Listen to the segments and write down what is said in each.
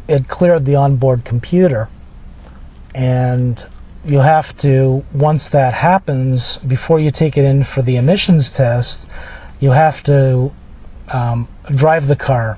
it cleared the onboard computer. And you have to, once that happens, before you take it in for the emissions test, you have to drive the car.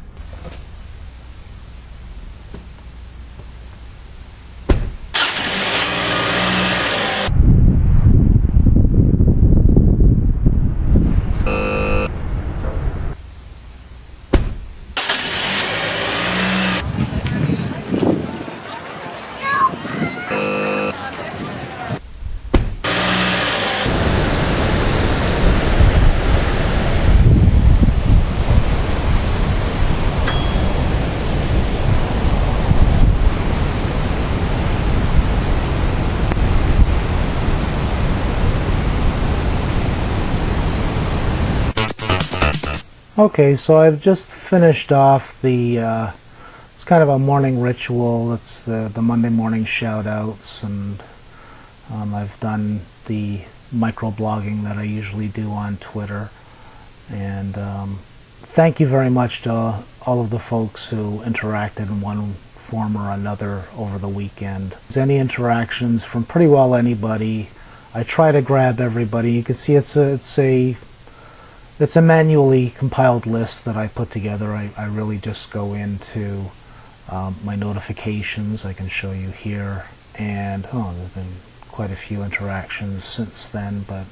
Okay, so I've just finished off the, it's kind of a morning ritual. It's the Monday morning shout-outs, and I've done the microblogging that I usually do on Twitter. And thank you very much to all of the folks who interacted in one form or another over the weekend. Any interactions from pretty well anybody. I try to grab everybody. You can see it's a manually compiled list that I put together. I really just go into my notifications. I can show you here, and there's been quite a few interactions since then, but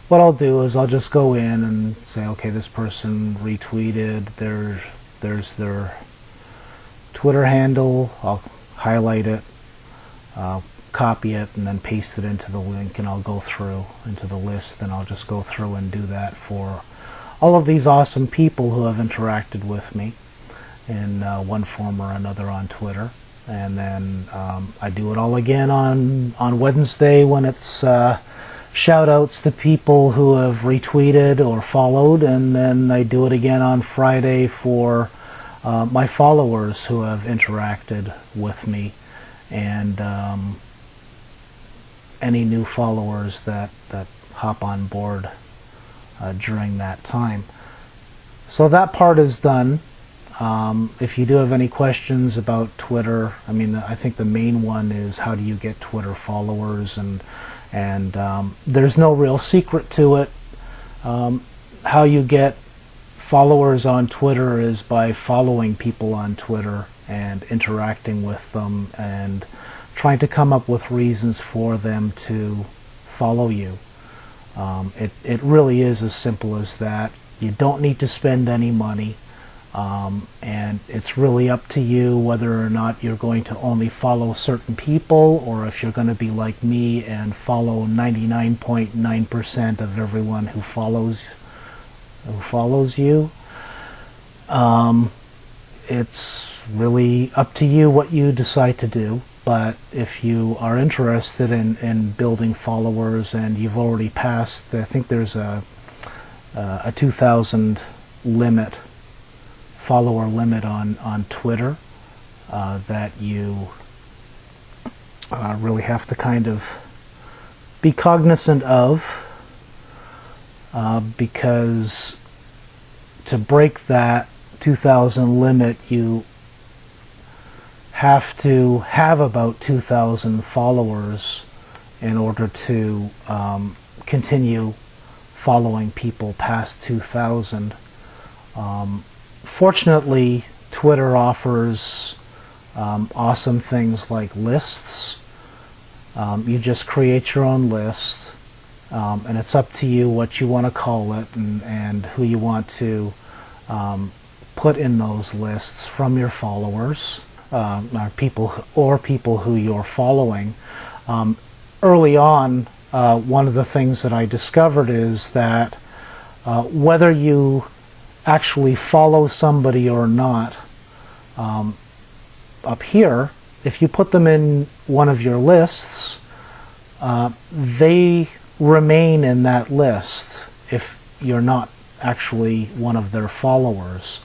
what I'll do is I'll just go in and say, okay, this person retweeted, there's their Twitter handle. I'll highlight it, copy it, and then paste it into the link, and I'll go through into the list, and I'll just go through and do that for all of these awesome people who have interacted with me in one form or another on Twitter. And then I do it all again on Wednesday when it's shout-outs to people who have retweeted or followed, and then I do it again on Friday for my followers who have interacted with me, and any new followers that hop on board during that time. So that part is done. If you do have any questions about Twitter, I think the main one is how do you get Twitter followers, and there's no real secret to it. How you get followers on Twitter is by following people on Twitter and interacting with them and trying to come up with reasons for them to follow you. It really is as simple as that. You don't need to spend any money, and it's really up to you whether or not you're going to only follow certain people, or if you're going to be like me and follow 99.9% of everyone who follows you. It's really up to you what you decide to do. But if you are interested in building followers and you've already passed, I think there's a 2,000 follower limit on Twitter that you really have to kind of be cognizant of, because to break that 2,000 limit, you have to have about 2,000 followers in order to continue following people past 2,000. Fortunately, Twitter offers awesome things like lists. You just create your own list, and it's up to you what you want to call it and who you want to put in those lists from your followers. People who you're following. Early on, one of the things that I discovered is that whether you actually follow somebody or not, up here, if you put them in one of your lists, they remain in that list if you're not actually one of their followers.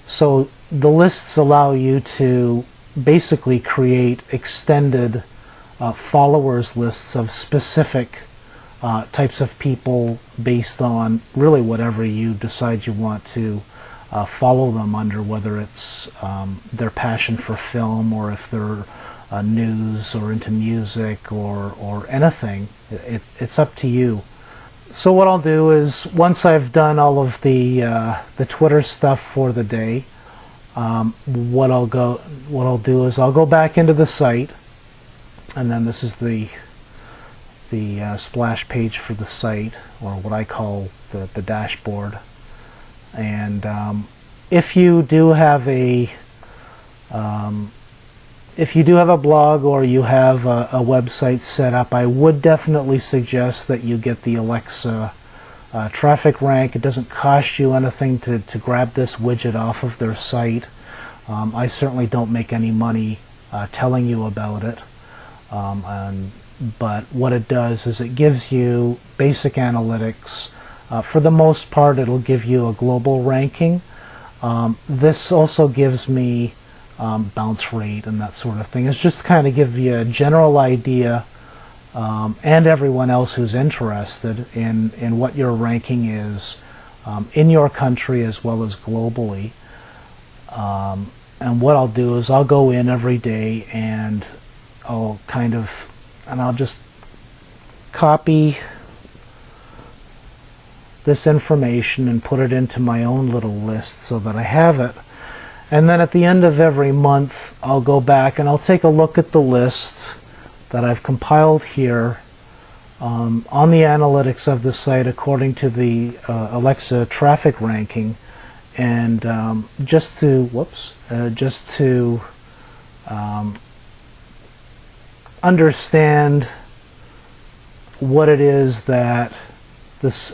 So the lists allow you to basically create extended followers lists of specific types of people based on really whatever you decide you want to follow them under, whether it's their passion for film, or if they're news or into music, or anything. It's up to you. So what I'll do is, once I've done all of the Twitter stuff for the day, what I'll do is I'll go back into the site, and then this is the splash page for the site, or what I call the dashboard. And if you do have a blog, or you have a website set up, I would definitely suggest that you get the Alexa traffic rank. It doesn't cost you anything to grab this widget off of their site. I certainly don't make any money telling you about it. But what it does is it gives you basic analytics. For the most part, it'll give you a global ranking. This also gives me bounce rate and that sort of thing. It's just to kind of give you a general idea, and everyone else who's interested in what your ranking is in your country as well as globally. And what I'll do is I'll go in every day, and I'll just copy this information and put it into my own little list so that I have it. And then at the end of every month, I'll go back and I'll take a look at the list that I've compiled here on the analytics of the site according to the Alexa traffic ranking, and just to understand what it is that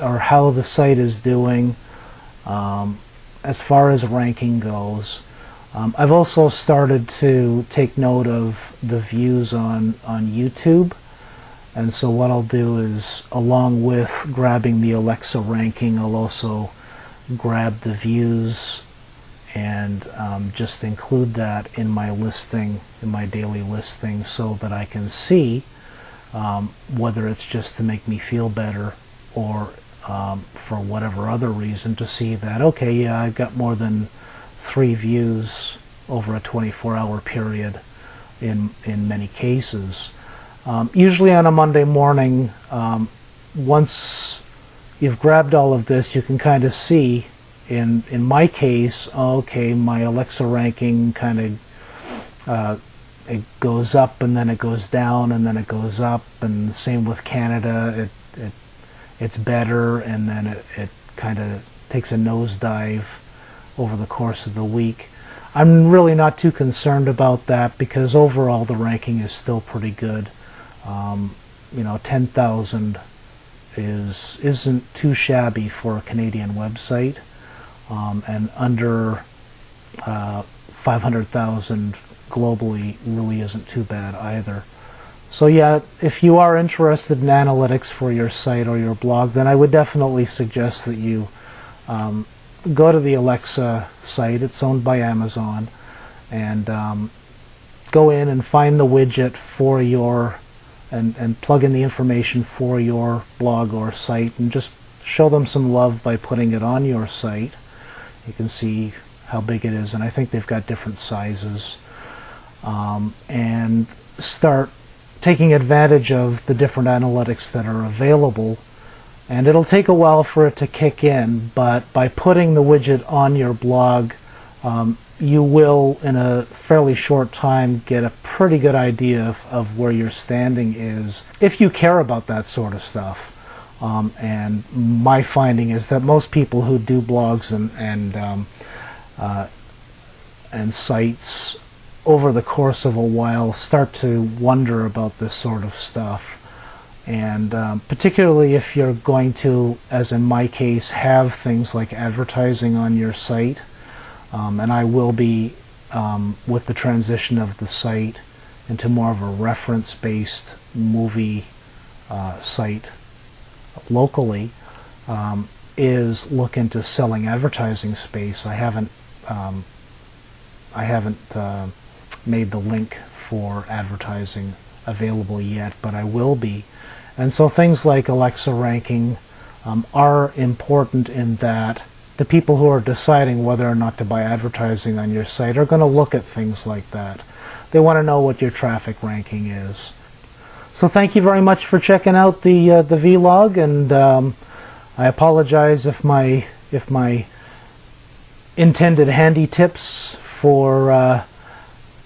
or how the site is doing as far as ranking goes. I've also started to take note of the views on YouTube, and so what I'll do is, along with grabbing the Alexa ranking, I'll also grab the views and just include that in my listing, in my daily listing, so that I can see whether it's just to make me feel better, or for whatever other reason, to see that, okay, yeah, I've got more than 3 views over a 24-hour period in many cases. Usually on a Monday morning, once you've grabbed all of this, you can kind of see, in my case, okay, my Alexa ranking kind of it goes up, and then it goes down, and then it goes up, and same with Canada. It's better, and then it kind of takes a nosedive over the course of the week. I'm really not too concerned about that, because overall the ranking is still pretty good. 10,000 isn't too shabby for a Canadian website, and under 500,000 globally really isn't too bad either. So yeah, if you are interested in analytics for your site or your blog, then I would definitely suggest that you go to the Alexa site. It's owned by Amazon, and go in and find the widget for your, and plug in the information for your blog or site, and just show them some love by putting it on your site. You can see how big it is, and I think they've got different sizes, and start taking advantage of the different analytics that are available. And it'll take a while for it to kick in, but by putting the widget on your blog, you will, in a fairly short time, get a pretty good idea of where your standing is, if you care about that sort of stuff. And my finding is that most people who do blogs and sites over the course of a while start to wonder about this sort of stuff. And particularly if you're going to, as in my case, have things like advertising on your site, and I will be, with the transition of the site into more of a reference-based movie site locally, is look into selling advertising space. I haven't made the link for advertising available yet, but I will be. And so things like Alexa ranking are important, in that the people who are deciding whether or not to buy advertising on your site are going to look at things like that. They want to know what your traffic ranking is. So thank you very much for checking out the vlog, and I apologize if my intended handy tips for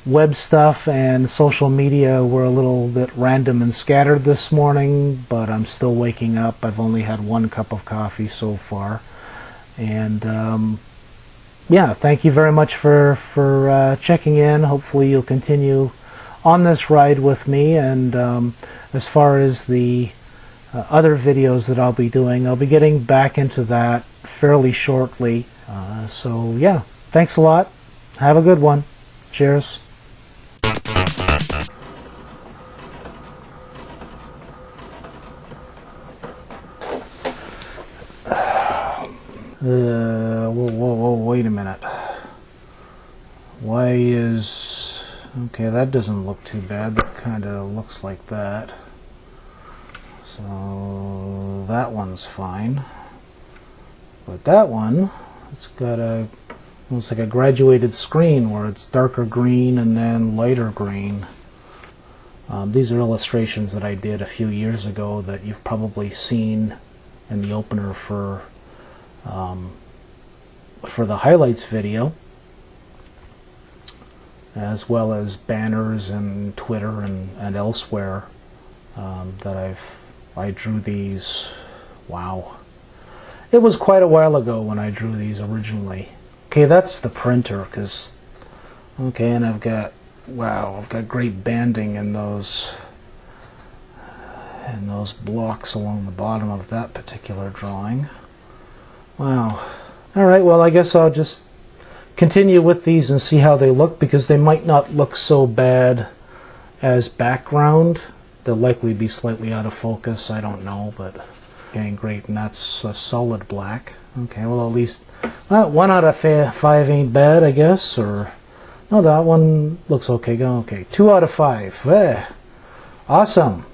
web stuff and social media were a little bit random and scattered this morning, but I'm still waking up. I've only had 1 cup of coffee so far, and yeah, thank you very much for checking in. Hopefully you'll continue on this ride with me, and as far as the other videos that I'll be doing, I'll be getting back into that fairly shortly. So yeah, thanks a lot. Have a good one. Cheers. Whoa, wait a minute. Why is... Okay, that doesn't look too bad. That kind of looks like that. So that one's fine. But that one, it's got a... almost like a graduated screen where it's darker green and then lighter green. These are illustrations that I did a few years ago that you've probably seen in the opener for the highlights video, as well as banners and Twitter and elsewhere that I drew these. Wow, it was quite a while ago when I drew these originally. Okay, that's the printer, because okay, and I've got, wow, I've got great banding in those blocks along the bottom of that particular drawing. Wow. Alright, well, I guess I'll just continue with these and see how they look, because they might not look so bad as background. They'll likely be slightly out of focus, I don't know, but okay, great, and that's a solid black. Okay, well, at least 1 out of 5 ain't bad, I guess, or no, that one looks okay. Okay, 2 out of 5. Awesome.